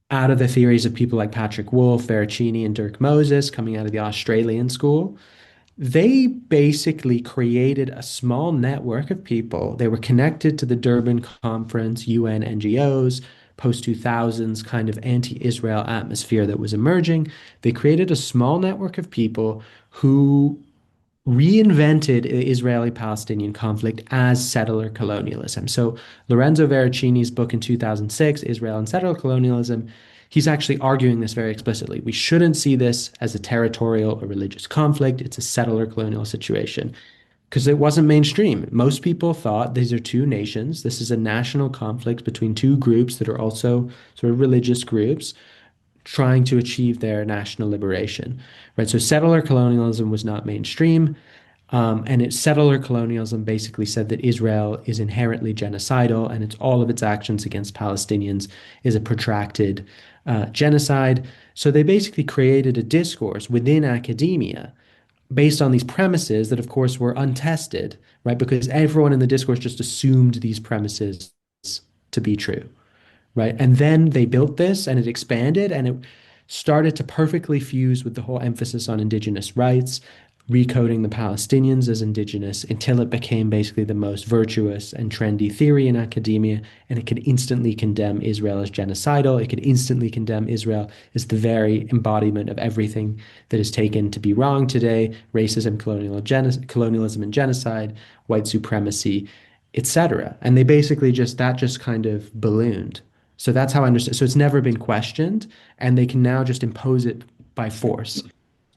B: out of the theories of people like Patrick Wolf, Veracini, and Dirk Moses coming out of the Australian school, they basically created a small network of people. They were connected to the Durban Conference, UN NGOs, post 2000s kind of anti-Israel atmosphere that was emerging. They created a small network of people who reinvented the Israeli-Palestinian conflict as settler colonialism. So Lorenzo Veracini's book in 2006, Israel and Settler Colonialism, he's actually arguing this very explicitly. We shouldn't see this as a territorial or religious conflict. It's a settler colonial situation because it wasn't mainstream. Most people thought these are two nations. This is a national conflict between two groups that are also sort of religious groups trying to achieve their national liberation, right? So settler colonialism was not mainstream. Settler colonialism basically said that Israel is inherently genocidal and it's all of its actions against Palestinians is a protracted genocide. So they basically created a discourse within academia based on these premises that, of course, were untested, right? Because everyone in the discourse just assumed these premises to be true, right? And then they built this and it expanded and it started to perfectly fuse with the whole emphasis on indigenous rights, recoding the Palestinians as indigenous until it became basically the most virtuous and trendy theory in academia. And it could instantly condemn Israel as genocidal. It could instantly condemn Israel as the very embodiment of everything that is taken to be wrong today: racism, colonialism and genocide, white supremacy, etc. And they basically just kind of ballooned. So that's how I understand. So it's never been questioned, and they can now just impose it by force.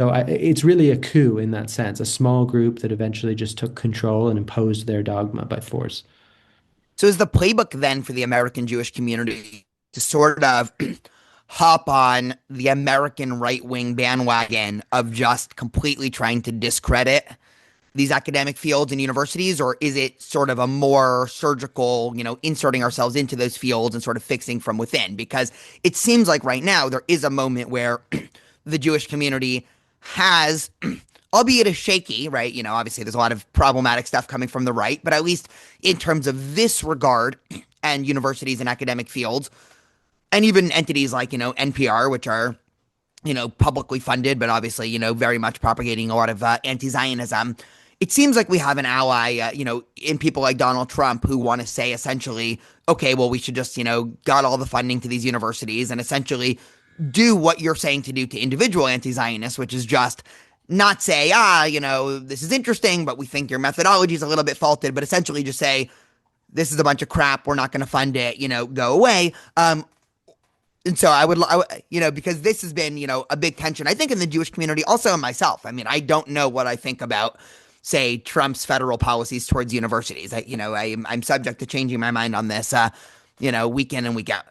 B: It's really a coup in that sense, a small group that eventually just took control and imposed their dogma by force.
A: So is the playbook then for the American Jewish community to sort of hop on the American right wing bandwagon of just completely trying to discredit these academic fields and universities, or is it sort of a more surgical, inserting ourselves into those fields and sort of fixing from within? Because it seems like right now there is a moment where the Jewish community has, albeit a shaky, right? Obviously there's a lot of problematic stuff coming from the right, but at least in terms of this regard and universities and academic fields, and even entities like, NPR, which are, publicly funded, but obviously, very much propagating a lot of anti-Zionism. It seems like we have an ally, in people like Donald Trump who want to say essentially, okay, well, we should just, got all the funding to these universities and essentially do what you're saying to do to individual anti-Zionists, which is just not say, this is interesting, but we think your methodology is a little bit faulted, but essentially just say, this is a bunch of crap. We're not going to fund it, go away. And so because this has been, a big tension, I think in the Jewish community, also in myself. I mean, I don't know what I think about, say, Trump's federal policies towards universities. I'm subject to changing my mind on this, week in and week out.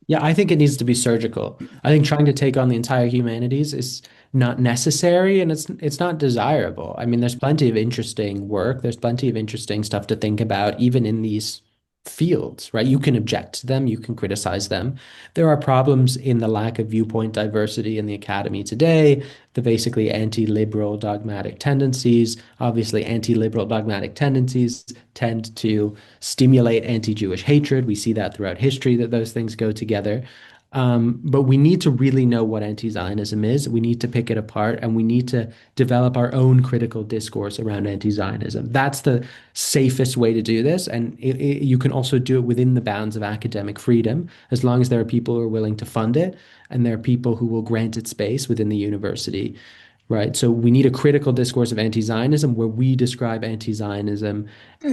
B: Yeah, I think it needs to be surgical. I think trying to take on the entire humanities is not necessary and it's not desirable. I mean, there's plenty of interesting work, there's plenty of interesting stuff to think about, even in these fields, right? You can object to them, you can criticize them. There are problems in the lack of viewpoint diversity in the academy today, the basically anti-liberal dogmatic tendencies. Obviously, anti-liberal dogmatic tendencies tend to stimulate anti-Jewish hatred. We see that throughout history, that those things go together. But we need to really know what anti-Zionism is. We need to pick it apart and we need to develop our own critical discourse around anti-Zionism. That's the safest way to do this. And you can also do it within the bounds of academic freedom, as long as there are people who are willing to fund it and there are people who will grant it space within the university. Right. So we need a critical discourse of anti-Zionism where we describe anti-Zionism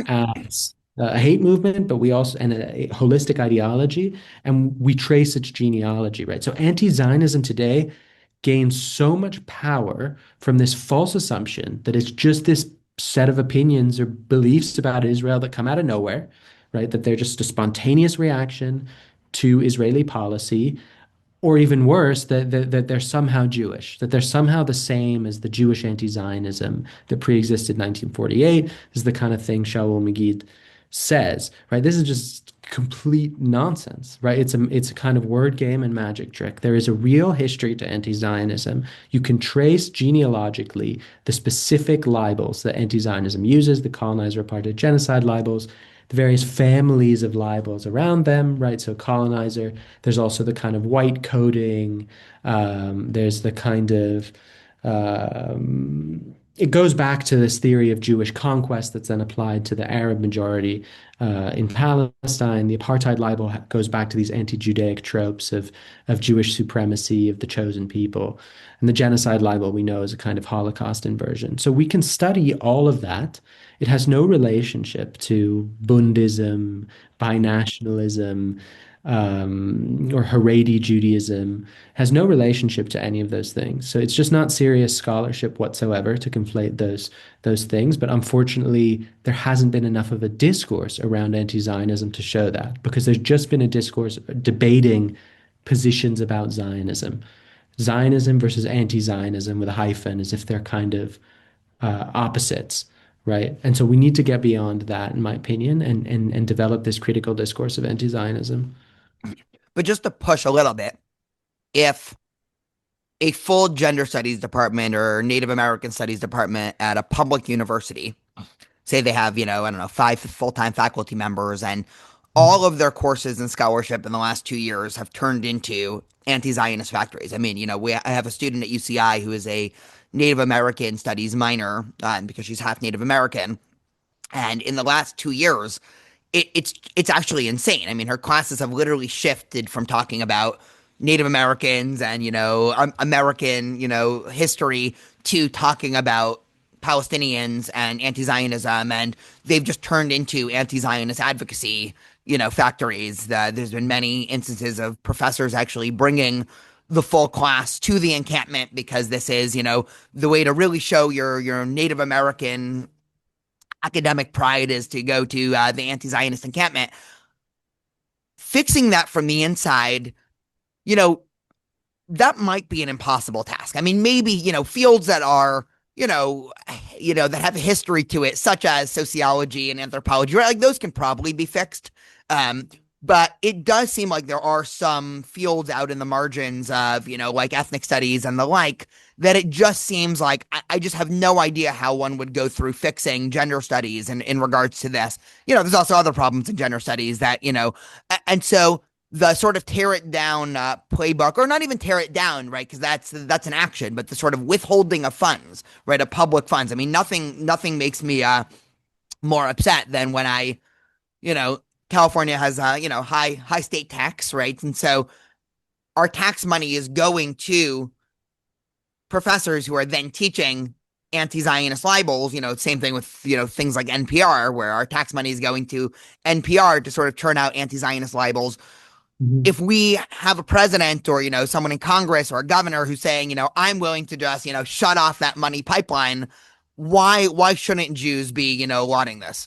B: as a hate movement, but we also, and a holistic ideology, and we trace its genealogy, right? So anti-Zionism today gains so much power from this false assumption that it's just this set of opinions or beliefs about Israel that come out of nowhere, right? That they're just a spontaneous reaction to Israeli policy, or even worse, that they're somehow Jewish, that they're somehow the same as the Jewish anti-Zionism that pre-existed 1948. This is the kind of thing Shaul Megid says, right? This is just complete nonsense, right? It's a kind of word game and magic trick. There is a real history to anti-Zionism. You can trace genealogically the specific libels that anti-Zionism uses, the colonizer apartheid genocide libels, the various families of libels around them, right? So colonizer, there's also the kind of white coding, there's the kind of it goes back to this theory of Jewish conquest that's then applied to the Arab majority in Palestine. The apartheid libel goes back to these anti-Judaic tropes of Jewish supremacy, of the chosen people. And the genocide libel we know is a kind of Holocaust inversion. So we can study all of that. It has no relationship to Bundism, binationalism, or Haredi Judaism, has no relationship to any of those things. So it's just not serious scholarship whatsoever to conflate those things. But unfortunately, there hasn't been enough of a discourse around anti-Zionism to show that, because there's just been a discourse debating positions about Zionism. Zionism versus anti-Zionism with a hyphen, as if they're kind of opposites, right? And so we need to get beyond that, in my opinion, and develop this critical discourse of anti-Zionism.
A: But just to push a little bit, if a full gender studies department or Native American studies department at a public university, say they have, I don't know, 5 full-time faculty members, and all of their courses and scholarship in the last 2 years have turned into anti-Zionist factories. I mean, I have a student at UCI who is a Native American studies minor, because she's half Native American. And in the last 2 years, it's actually insane. I mean, her classes have literally shifted from talking about Native Americans and American history to talking about Palestinians and anti-Zionism, and they've just turned into anti-Zionist advocacy factories. There's been many instances of professors actually bringing the full class to the encampment because this is the way to really show your Native American academic pride is to go to the anti-Zionist encampment. Fixing that from the inside, you know, that might be an impossible task. I mean, maybe, fields that are, that have a history to it, such as sociology and anthropology, right? Like those can probably be fixed. But it does seem like there are some fields out in the margins of, like ethnic studies and the like, that it just seems like I just have no idea how one would go through fixing gender studies in regards to this. There's also other problems in gender studies that, and so the sort of tear it down playbook, or not even tear it down, right? Because that's an action, but the sort of withholding of funds, right? Of public funds. I mean, nothing makes me more upset than when you know, California has high state tax, right? And so our tax money is going to professors who are then teaching anti-Zionist libels. Same thing with things like NPR, where our tax money is going to NPR to sort of turn out anti-Zionist libels.
B: Mhm.
A: If we have a president or someone in Congress or a governor who's saying, I'm willing to just shut off that money pipeline, why shouldn't Jews be lauding this?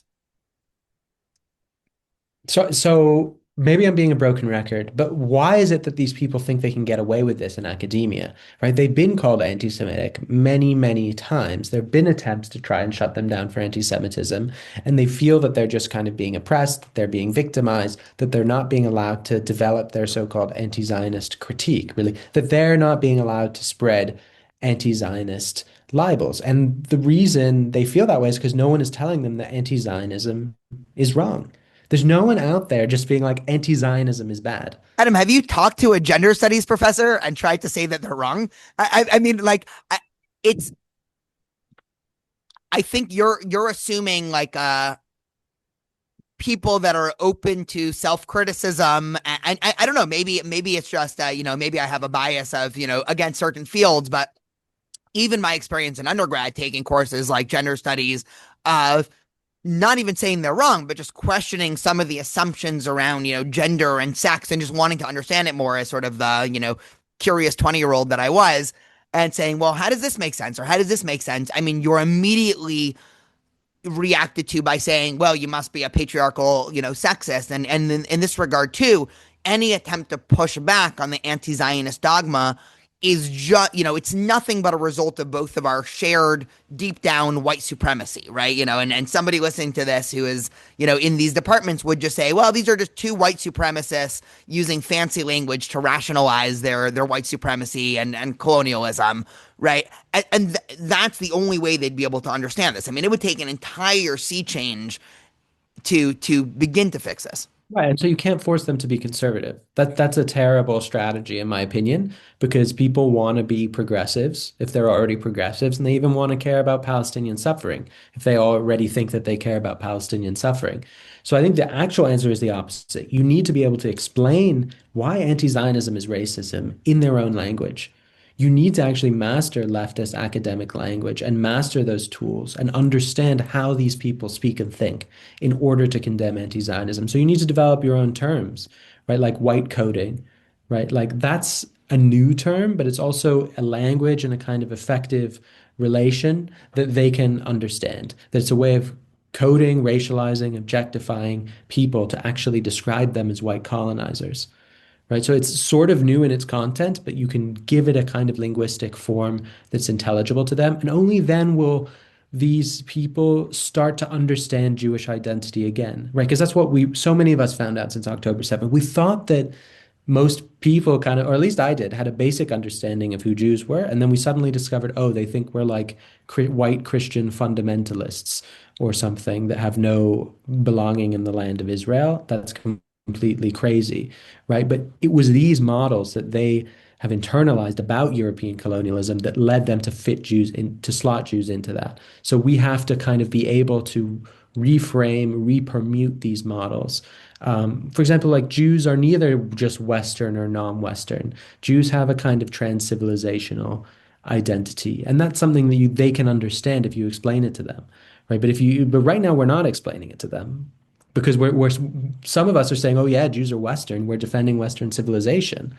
B: So maybe I'm being a broken record, but why is it that these people think they can get away with this in academia, right? They've been called anti-Semitic many, many times. There have been attempts to try and shut them down for anti-Semitism, and they feel that they're just kind of being oppressed, that they're being victimized, that they're not being allowed to develop their so-called anti-Zionist critique, really, that they're not being allowed to spread anti-Zionist libels. And the reason they feel that way is because no one is telling them that anti-Zionism is wrong. There's no one out there just being like anti-Zionism is bad.
A: Adam, have you talked to a gender studies professor and tried to say that they're wrong? I mean, like, it's. I think you're assuming like people that are open to self criticism, and I don't know. Maybe it's just maybe I have a bias of against certain fields, but even my experience in undergrad taking courses like gender studies, of not even saying they're wrong, but just questioning some of the assumptions around, gender and sex, and just wanting to understand it more as sort of the, curious 20-year-old that I was, and saying, well, how does this make sense? Or how does this make sense? I mean, you're immediately reacted to by saying, well, you must be a patriarchal, sexist. And in this regard, too, any attempt to push back on the anti-Zionist dogma is just, it's nothing but a result of both of our shared deep down white supremacy, right? And somebody listening to this who is, in these departments would just say, well, these are just two white supremacists using fancy language to rationalize their white supremacy and colonialism, right? That's the only way they'd be able to understand this. I mean, it would take an entire sea change to begin to fix this.
B: Right, and so you can't force them to be conservative. That's a terrible strategy, in my opinion, because people want to be progressives if they're already progressives, and they even want to care about Palestinian suffering if they already think that they care about Palestinian suffering. So I think the actual answer is the opposite. You need to be able to explain why anti-Zionism is racism in their own language. You need to actually master leftist academic language and master those tools and understand how these people speak and think in order to condemn anti-Zionism. So you need to develop your own terms, right? Like white coding, right? Like that's a new term, but it's also a language and a kind of effective relation that they can understand. That it's a way of coding, racializing, objectifying people to actually describe them as white colonizers, right? So it's sort of new in its content, but you can give it a kind of linguistic form that's intelligible to them. And only then will these people start to understand Jewish identity again, right? Because that's what so many of us found out since October 7th. We thought that most people kind of, or at least I did, had a basic understanding of who Jews were. And then we suddenly discovered, oh, they think we're like white Christian fundamentalists or something that have no belonging in the land of Israel. That's completely crazy, right? But it was these models that they have internalized about European colonialism that led them to fit Jews in, to slot Jews into that. So we have to kind of be able to reframe, repermute these models. For example, like Jews are neither just Western or non-Western. Jews have a kind of trans-civilizational identity, and that's something that they can understand if you explain it to them, right? But right now we're not explaining it to them because we're some of us are saying, oh yeah, Jews are Western. We're defending Western civilization.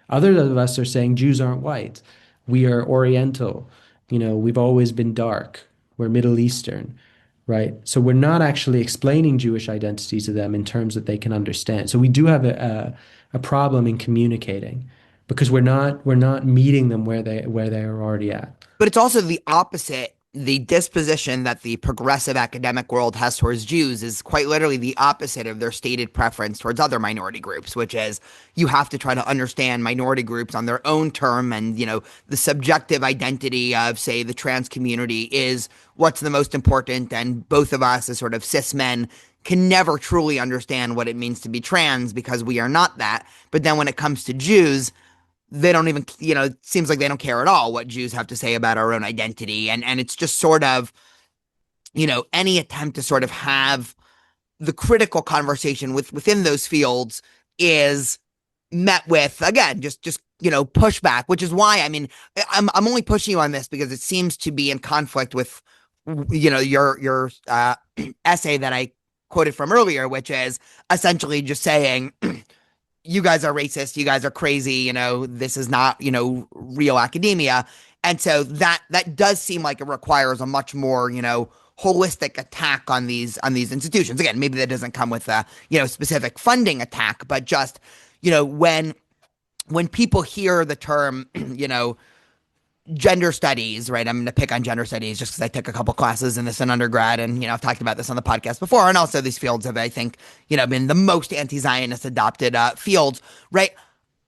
B: Others of us are saying Jews aren't white. We are Oriental. We've always been dark. We're Middle Eastern, right? So we're not actually explaining Jewish identity to them in terms that they can understand. So we do have a problem in communicating because we're not meeting them where they are already at.
A: But it's also the opposite. The disposition that the progressive academic world has towards Jews is quite literally the opposite of their stated preference towards other minority groups, which is you have to try to understand minority groups on their own term. And, the subjective identity of, say, the trans community is what's the most important. And both of us, as sort of cis men, can never truly understand what it means to be trans because we are not that. But then when it comes to Jews, they don't even, it seems like they don't care at all what Jews have to say about our own identity. And it's just sort of, any attempt to sort of have the critical conversation within those fields is met with, again, just pushback, which is why, I mean, I'm only pushing you on this because it seems to be in conflict with, your essay that I quoted from earlier, which is essentially just saying, you guys are racist, you guys are crazy, this is not, real academia. And so that does seem like it requires a much more, holistic attack on these institutions. Again, maybe that doesn't come with a, specific funding attack, but just, when people hear the term, gender studies, right? I'm going to pick on gender studies just because I took a couple classes in this in undergrad, and I've talked about this on the podcast before. And also, these fields have, I think, been the most anti-Zionist adopted fields, right?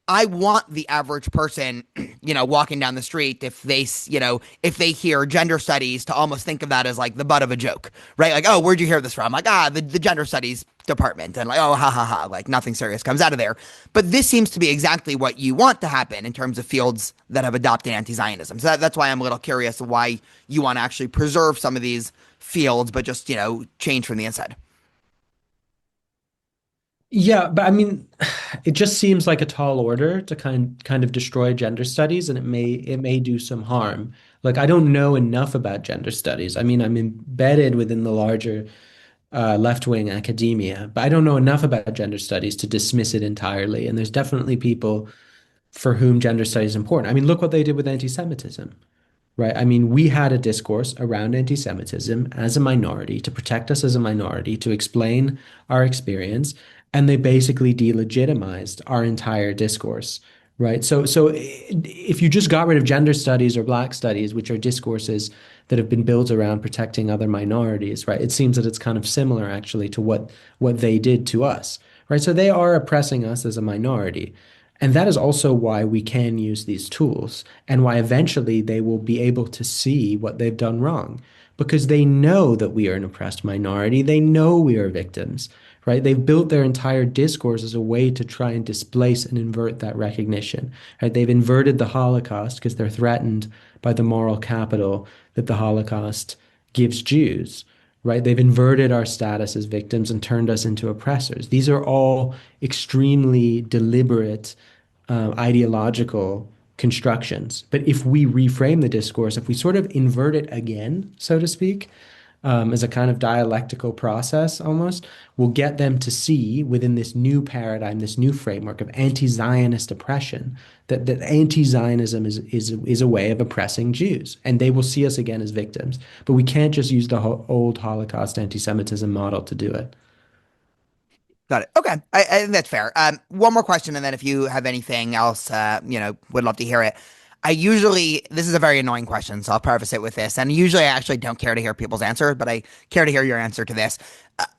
A: I want the average person, walking down the street, if they hear gender studies, to almost think of that as like the butt of a joke, right? Like, oh, where'd you hear this from? Like, the gender studies department, and like, oh, ha ha ha, like nothing serious comes out of there. But this seems to be exactly what you want to happen in terms of fields that have adopted anti-Zionism. So that's why I'm a little curious why you want to actually preserve some of these fields, but just change from the inside.
B: Yeah, but I mean, it just seems like a tall order to kind of destroy gender studies, and it may do some harm. Like I don't know enough about gender studies. I mean, I'm embedded within the larger left-wing academia, but I don't know enough about gender studies to dismiss it entirely. And there's definitely people for whom gender studies is important. I mean, look what they did with anti-Semitism, right? I mean, we had a discourse around anti-Semitism as a minority to protect us as a minority, to explain our experience. and they basically delegitimized our entire discourse, right? So if you just got rid of gender studies or Black studies, which are discourses that have been built around protecting other minorities, right? It seems that it's kind of similar actually to what they did to us, right? So they are oppressing us as a minority. And that is also why we can use these tools and why eventually they will be able to see what they've done wrong because they know that we are an oppressed minority. They know we are victims, right? They've built their entire discourse as a way to try and displace and invert that recognition, right? They've inverted the Holocaust because they're threatened by the moral capital that the Holocaust gives Jews, right? They've inverted our status as victims and turned us into oppressors. These are all extremely deliberate ideological constructions. But if we reframe the discourse, if we sort of invert it again, so to speak, as a kind of dialectical process almost, will get them to see within this new paradigm, this new framework of anti-Zionist oppression, that anti-Zionism is a way of oppressing Jews, and they will see us again as victims. But we can't just use the old Holocaust anti-Semitism model to do it.
A: Got it. Okay. I think that's fair. One more question, and then if you have anything else, would love to hear it. This is a very annoying question, so I'll preface it with this. And usually I actually don't care to hear people's answer, but I care to hear your answer to this.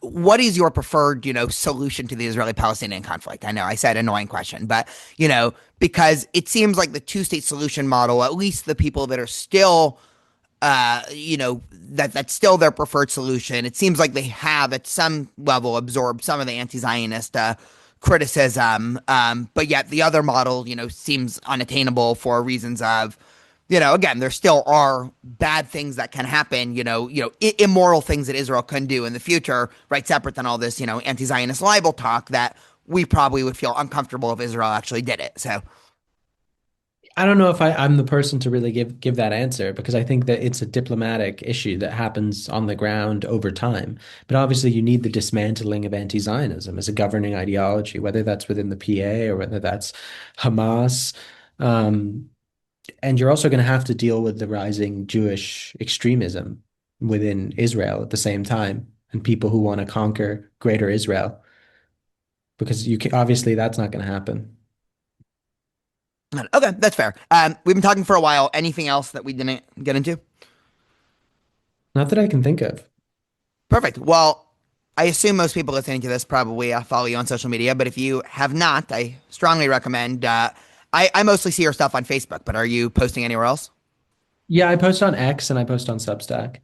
A: What is your preferred, solution to the Israeli-Palestinian conflict? I know I said annoying question, but, because it seems like the two-state solution model, at least the people that are still that's still their preferred solution. It seems like they have at some level absorbed some of the anti-Zionist criticism, but yet the other model, seems unattainable for reasons of, again, there still are bad things that can happen, immoral things that Israel can do in the future, right? Separate than all this, anti-Zionist libel talk that we probably would feel uncomfortable if Israel actually did it. So,
B: I don't know if I'm the person to really give that answer because I think that it's a diplomatic issue that happens on the ground over time. But obviously, you need the dismantling of anti-Zionism as a governing ideology, whether that's within the PA or whether that's Hamas. Um, and you're also going to have to deal with the rising Jewish extremism within Israel at the same time, and people who want to conquer greater Israel, because obviously that's not going to happen.
A: okay, that's fair. We've been talking for a while. Anything else that we didn't get into?
B: Not that I can think of.
A: Perfect. Well, I assume most people listening to this probably follow you on social media, but if you have not, I strongly recommend. I mostly see your stuff on Facebook, but are you posting anywhere else?
B: Yeah, I post on X and I post on Substack.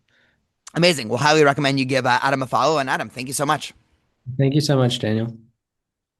A: Amazing. Well, highly recommend you give Adam a follow. And Adam, thank you so much.
B: Thank you so much, Daniel.